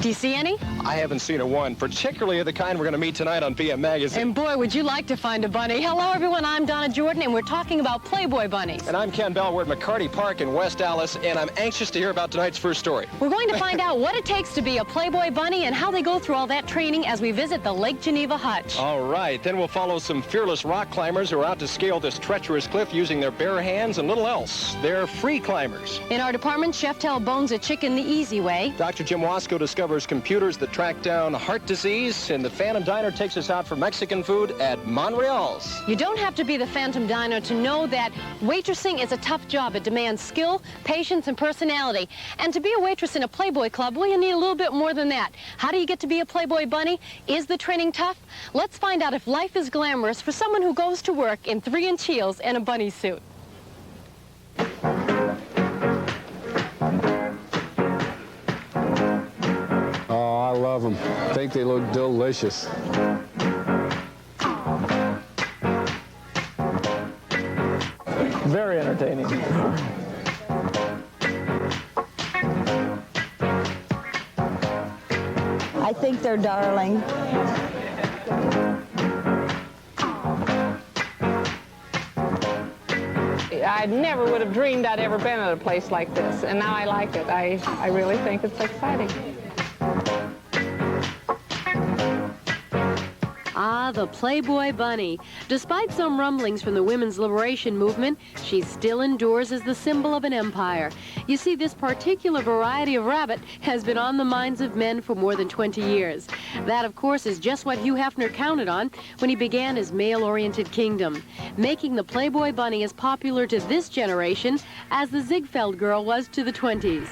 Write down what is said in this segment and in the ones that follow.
Do you see any? I haven't seen a one, particularly of the kind we're going to meet tonight on VM Magazine. And boy, would you like to find a bunny. Hello, everyone. I'm Donna Jordan, and we're talking about Playboy bunnies. And I'm Ken Bell. We're at McCarty Park in West Dallas, and I'm anxious to hear about tonight's first story. We're going to find out what it takes to be a Playboy bunny and how they go through all that training as we visit the Lake Geneva hutch. All right. Then we'll follow some fearless rock climbers who are out to scale this treacherous cliff using their bare hands and little else. They're free climbers. In our department, Chef Tell bones a chicken the easy way. Dr. Jim Wasco discovers computers that track down heart disease, and the Phantom Diner takes us out for Mexican food at Montreal's. You don't have to be the Phantom Diner to know that waitressing is a tough job. It demands skill, patience, and personality. And to be a waitress in a Playboy club, well, you need a little bit more than that. How do you get to be a Playboy bunny? Is the training tough? Let's find out if life is glamorous for someone who goes to work in 3-inch heels and a bunny suit. Oh, I love them. I think they look delicious. Very entertaining. I think they're darling. I never would have dreamed I'd ever been at a place like this, and now I like it. I really think it's exciting. Ah, the Playboy bunny. Despite some rumblings from the women's liberation movement, she still endures as the symbol of an empire. You see, this particular variety of rabbit has been on the minds of men for more than 20 years. That, of course, is just what Hugh Hefner counted on when he began his male-oriented kingdom, making the Playboy bunny as popular to this generation as the Ziegfeld girl was to the 20s.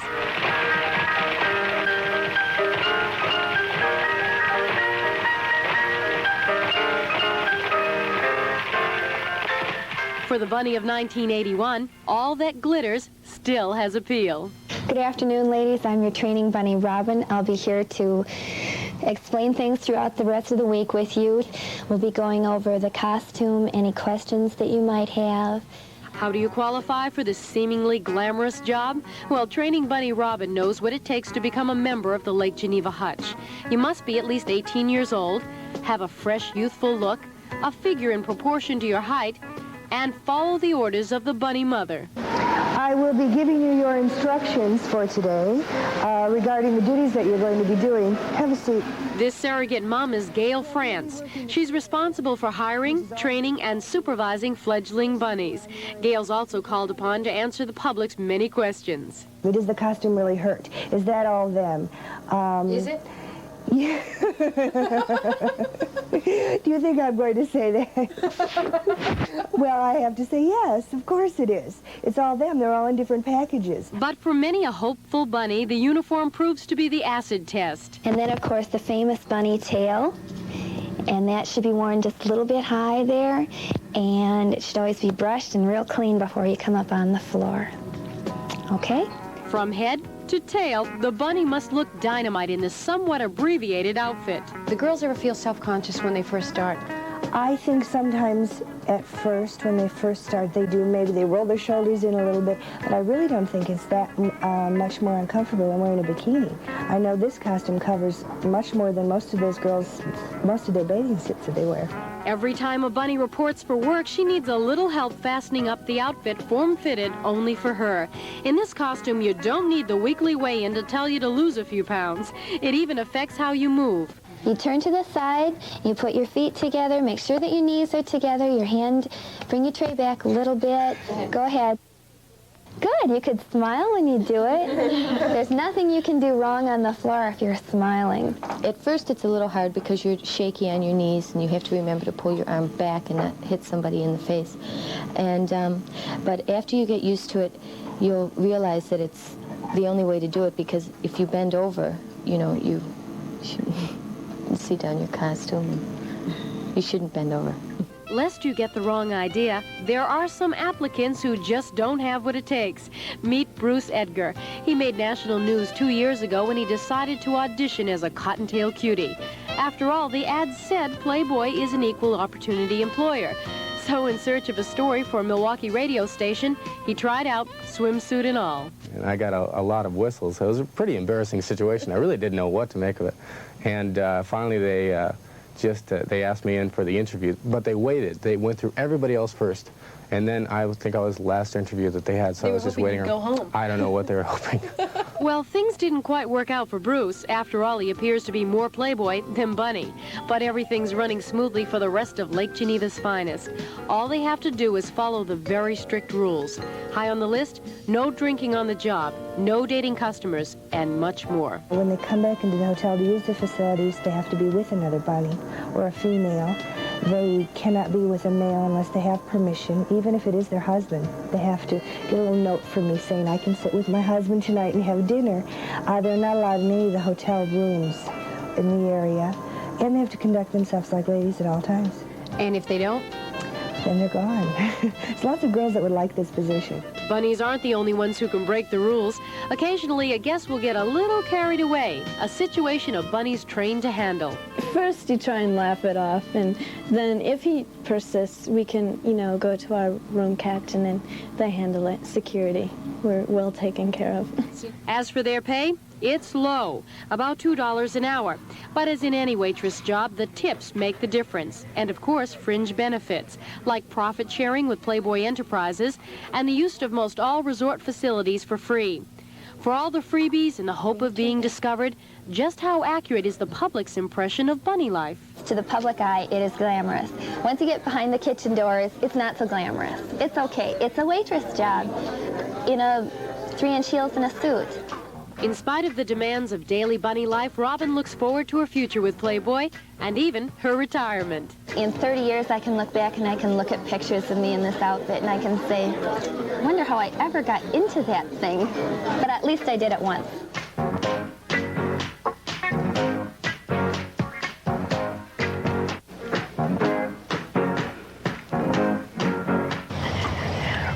For the bunny of 1981, all that glitters still has appeal. Good afternoon, ladies. I'm your training bunny, Robin. I'll be here to explain things throughout the rest of the week with you. We'll be going over the costume, any questions that you might have. How do you qualify for this seemingly glamorous job? Well, training bunny Robin knows what it takes to become a member of the Lake Geneva hutch. You must be at least 18 years old, have a fresh, youthful look, a figure in proportion to your height, and follow the orders of the bunny mother. I will be giving you your instructions for today regarding the duties that you're going to be doing. Have a seat. This surrogate mom is Gail France. She's responsible for hiring, training, and supervising fledgling bunnies. Gail's also called upon to answer the public's many questions. Does the costume really hurt? Is that all them? Is it? Yeah. Do you think I'm going to say that? Well, I have to say yes, of course it is. It's all them. They're all in different packages. But for many a hopeful bunny, the uniform proves to be the acid test. And then, of course, the famous bunny tail. And that should be worn just a little bit high there. And it should always be brushed and real clean before you come up on the floor. Okay? From head to tail, the bunny must look dynamite in this somewhat abbreviated outfit. The girls ever feel self-conscious when they first start? I think sometimes at first, when they first start, they do. Maybe they roll their shoulders in a little bit, but I really don't think it's that much more uncomfortable than wearing a bikini. I know this costume covers much more than most of those girls, most of their bathing suits that they wear. Every time a bunny reports for work, she needs a little help fastening up the outfit form-fitted only for her. In this costume, you don't need the weekly weigh-in to tell you to lose a few pounds. It even affects how you move. You turn to the side, you put your feet together, make sure that your knees are together, your hand, bring your tray back a little bit. Go ahead. Good, you could smile when you do it. There's nothing you can do wrong on the floor if you're smiling. At first it's a little hard because you're shaky on your knees and you have to remember to pull your arm back and not hit somebody in the face. And but after you get used to it, you'll realize that it's the only way to do it, because if you bend over, you know, you see down your costume. You shouldn't bend over. Lest you get the wrong idea, there are some applicants who just don't have what it takes. Meet Bruce Edgar. He made national news 2 years ago when he decided to audition as a cottontail cutie. After all, the ad said Playboy is an equal opportunity employer. So in search of a story for a Milwaukee radio station, he tried out swimsuit and all. and I got a lot of whistles. So it was a pretty embarrassing situation. I really didn't know what to make of it. And finally they they asked me in for the interview, but they waited. They went through everybody else first. And then I think I was the last interview that they had, so I was just waiting. Go home. I don't know what they were hoping. Well, things didn't quite work out for Bruce. After all, he appears to be more playboy than bunny. But everything's running smoothly for the rest of Lake Geneva's finest. All they have to do is follow the very strict rules. High on the list, no drinking on the job, no dating customers, and much more. When they come back into the hotel to use the facilities, they have to be with another bunny or a female. They cannot be with a male unless they have permission, even if it is their husband. They have to get a little note from me saying, I can sit with my husband tonight and have dinner. They're not allowed in any of the hotel rooms in the area, and they have to conduct themselves like ladies at all times. And if they don't? Then they're gone. There's lots of girls that would like this position. Bunnies aren't the only ones who can break the rules. Occasionally, a guest will get a little carried away, a situation a bunny's trained to handle. First, you try and laugh it off, and then if he persists, we can, go to our room captain, and they handle it. Security, we're well taken care of. As for their pay, it's low, about $2 an hour. But as in any waitress job, the tips make the difference. And of course, fringe benefits, like profit sharing with Playboy Enterprises and the use of most all resort facilities for free. For all the freebies and the hope of being discovered, just how accurate is the public's impression of bunny life? To the public eye, it is glamorous. Once you get behind the kitchen doors, it's not so glamorous. It's okay. It's a waitress job in a 3-inch heels and a suit. In spite of the demands of daily bunny life, Robin looks forward to her future with Playboy and even her retirement. In 30 years, I can look back and I can look at pictures of me in this outfit and I can say, I wonder how I ever got into that thing. But at least I did it once.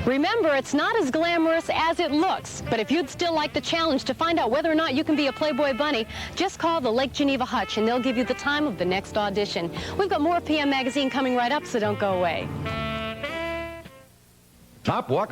Remember, it's not as glamorous as it looks, but if you'd still like the challenge to find out whether or not you can be a Playboy bunny, just call the Lake Geneva Hutch and they'll give you the time of the next audition. We've got more PM Magazine coming right up, so don't go away. Top walk.